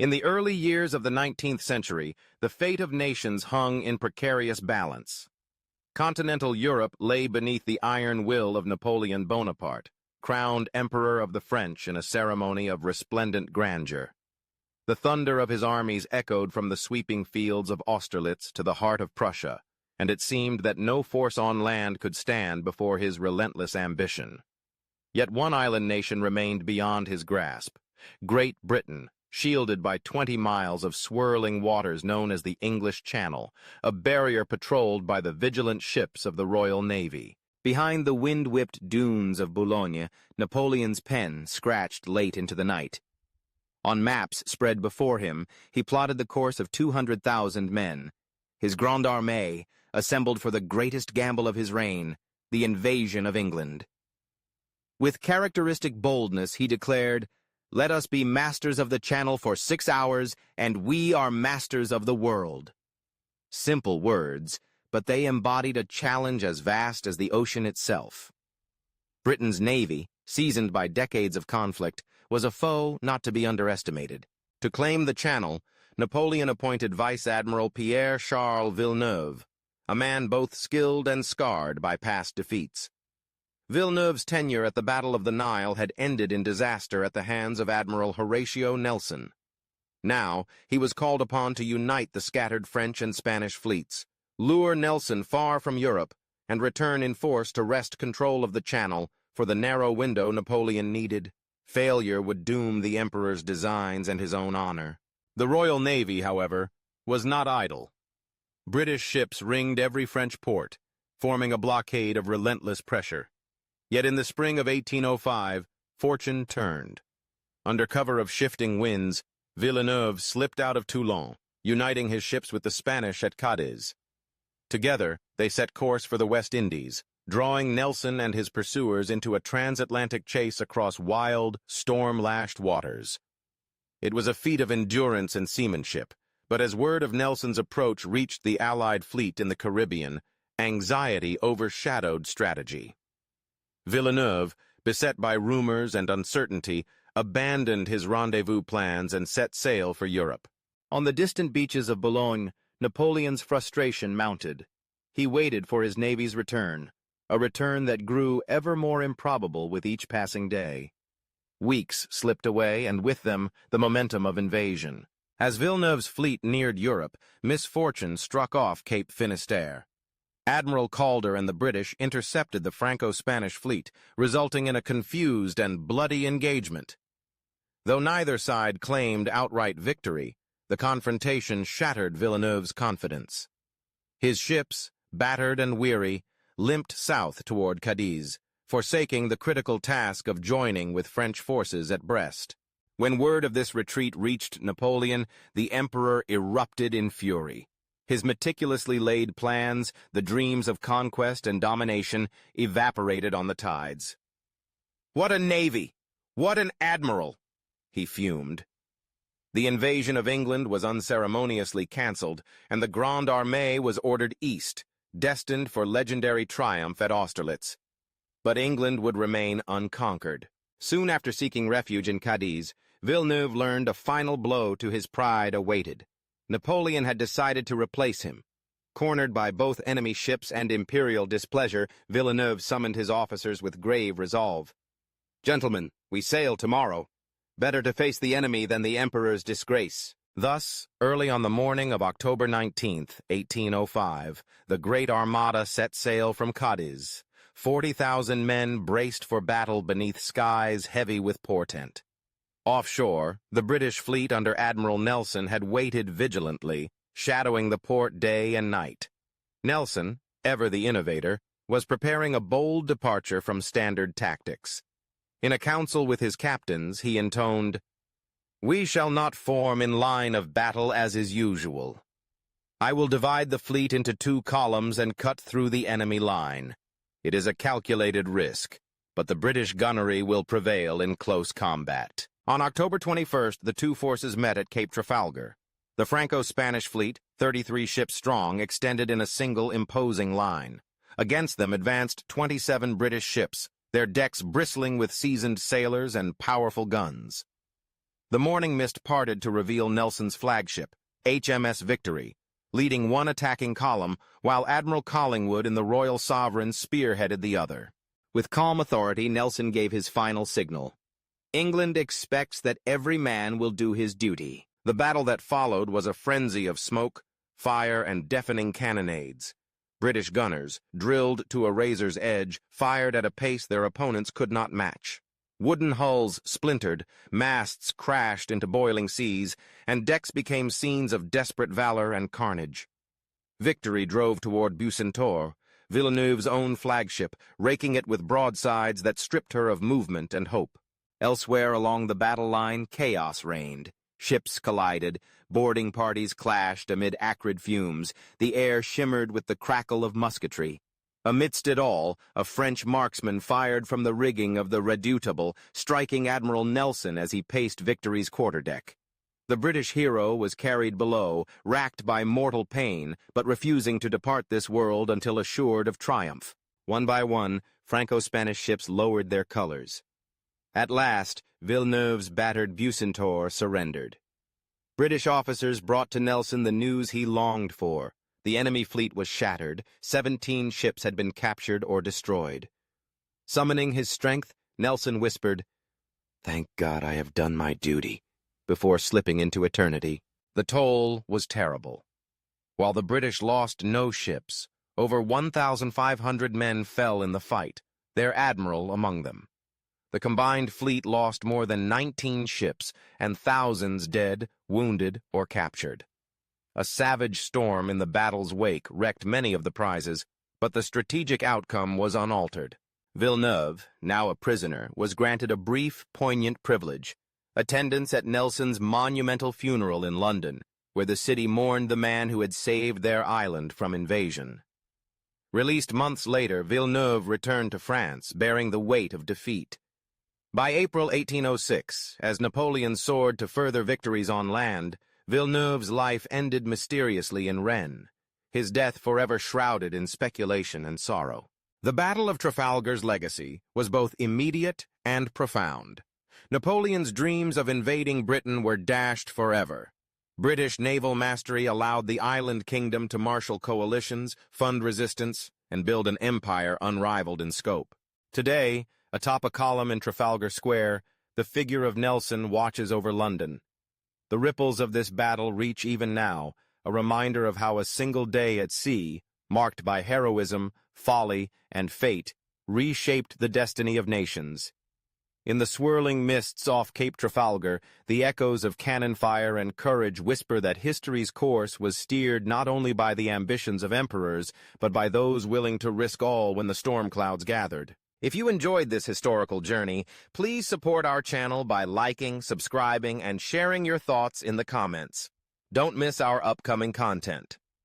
In the early years of the 19th century, the fate of nations hung in precarious balance. Continental Europe lay beneath the iron will of Napoleon Bonaparte, crowned Emperor of the French in a ceremony of resplendent grandeur. The thunder of his armies echoed from the sweeping fields of Austerlitz to the heart of Prussia, and it seemed that no force on land could stand before his relentless ambition. Yet one island nation remained beyond his grasp: Great Britain, shielded by 20 miles of swirling waters known as the English Channel, a barrier patrolled by the vigilant ships of the Royal Navy. Behind the wind-whipped dunes of Boulogne, Napoleon's pen scratched late into the night. On maps spread before him, he plotted the course of 200,000 men. His Grande Armée, assembled for the greatest gamble of his reign, the invasion of England. With characteristic boldness, he declared, "Let us be masters of the Channel for 6 hours, and we are masters of the world." Simple words, but they embodied a challenge as vast as the ocean itself. Britain's navy, seasoned by decades of conflict, was a foe not to be underestimated. To claim the Channel, Napoleon appointed Vice Admiral Pierre-Charles Villeneuve, a man both skilled and scarred by past defeats. Villeneuve's tenure at the Battle of the Nile had ended in disaster at the hands of Admiral Horatio Nelson. Now, he was called upon to unite the scattered French and Spanish fleets, lure Nelson far from Europe, and return in force to wrest control of the Channel for the narrow window Napoleon needed. Failure would doom the Emperor's designs and his own honor. The Royal Navy, however, was not idle. British ships ringed every French port, forming a blockade of relentless pressure. Yet in the spring of 1805, fortune turned. Under cover of shifting winds, Villeneuve slipped out of Toulon, uniting his ships with the Spanish at Cadiz. Together, they set course for the West Indies, drawing Nelson and his pursuers into a transatlantic chase across wild, storm-lashed waters. It was a feat of endurance and seamanship, but as word of Nelson's approach reached the Allied fleet in the Caribbean, anxiety overshadowed strategy. Villeneuve, beset by rumors and uncertainty, abandoned his rendezvous plans and set sail for Europe. On the distant beaches of Boulogne, Napoleon's frustration mounted. He waited for his navy's return, a return that grew ever more improbable with each passing day. Weeks slipped away, and with them the momentum of invasion. As Villeneuve's fleet neared Europe, misfortune struck off Cape Finisterre. Admiral Calder and the British intercepted the Franco-Spanish fleet, resulting in a confused and bloody engagement. Though neither side claimed outright victory, the confrontation shattered Villeneuve's confidence. His ships, battered and weary, limped south toward Cadiz, forsaking the critical task of joining with French forces at Brest. When word of this retreat reached Napoleon, the Emperor erupted in fury. His meticulously laid plans, the dreams of conquest and domination, evaporated on the tides. "What a navy! What an admiral!" he fumed. The invasion of England was unceremoniously cancelled, and the Grande Armée was ordered east, destined for legendary triumph at Austerlitz. But England would remain unconquered. Soon after seeking refuge in Cadiz, Villeneuve learned a final blow to his pride awaited. Napoleon had decided to replace him. Cornered by both enemy ships and imperial displeasure, Villeneuve summoned his officers with grave resolve. "Gentlemen, we sail tomorrow. Better to face the enemy than the Emperor's disgrace." Thus, early on the morning of October 19th, 1805, the Great Armada set sail from Cadiz. 40,000 men braced for battle beneath skies heavy with portent. Offshore, the British fleet under Admiral Nelson had waited vigilantly, shadowing the port day and night. Nelson, ever the innovator, was preparing a bold departure from standard tactics. In a council with his captains, he intoned, "We shall not form in line of battle as is usual. I will divide the fleet into 2 columns and cut through the enemy line. It is a calculated risk, but the British gunnery will prevail in close combat." On October 21st, the two forces met at Cape Trafalgar. The Franco-Spanish fleet, 33 ships strong, extended in a single imposing line. Against them advanced 27 British ships, their decks bristling with seasoned sailors and powerful guns. The morning mist parted to reveal Nelson's flagship, HMS Victory, leading one attacking column, while Admiral Collingwood in the Royal Sovereign spearheaded the other. With calm authority, Nelson gave his final signal. England expects that every man will do his duty. The battle that followed was a frenzy of smoke, fire, and deafening cannonades. British gunners, drilled to a razor's edge, fired at a pace their opponents could not match. Wooden hulls splintered, masts crashed into boiling seas, and decks became scenes of desperate valor and carnage. Victory drove toward Bucentaure, Villeneuve's own flagship, raking it with broadsides that stripped her of movement and hope. Elsewhere along the battle line, chaos reigned. Ships collided, boarding parties clashed amid acrid fumes, the air shimmered with the crackle of musketry. Amidst it all, a French marksman fired from the rigging of the Redoutable, striking Admiral Nelson as he paced Victory's quarterdeck. The British hero was carried below, racked by mortal pain, but refusing to depart this world until assured of triumph. One by one, Franco-Spanish ships lowered their colors. At last, Villeneuve's battered Bucentaure surrendered. British officers brought to Nelson the news he longed for. The enemy fleet was shattered, 17 ships had been captured or destroyed. Summoning his strength, Nelson whispered, "Thank God I have done my duty," before slipping into eternity. The toll was terrible. While the British lost no ships, over 1,500 men fell in the fight, their admiral among them. The combined fleet lost more than 19 ships, and thousands dead, wounded, or captured. A savage storm in the battle's wake wrecked many of the prizes, but the strategic outcome was unaltered. Villeneuve, now a prisoner, was granted a brief, poignant privilege: attendance at Nelson's monumental funeral in London, where the city mourned the man who had saved their island from invasion. Released months later, Villeneuve returned to France, bearing the weight of defeat. By April 1806, as Napoleon soared to further victories on land, Villeneuve's life ended mysteriously in Rennes, his death forever shrouded in speculation and sorrow. The Battle of Trafalgar's legacy was both immediate and profound. Napoleon's dreams of invading Britain were dashed forever. British naval mastery allowed the island kingdom to marshal coalitions, fund resistance, and build an empire unrivaled in scope. Today, atop a column in Trafalgar Square, the figure of Nelson watches over London. The ripples of this battle reach even now, a reminder of how a single day at sea, marked by heroism, folly, and fate, reshaped the destiny of nations. In the swirling mists off Cape Trafalgar, the echoes of cannon fire and courage whisper that history's course was steered not only by the ambitions of emperors, but by those willing to risk all when the storm clouds gathered. If you enjoyed this historical journey, please support our channel by liking, subscribing, and sharing your thoughts in the comments. Don't miss our upcoming content.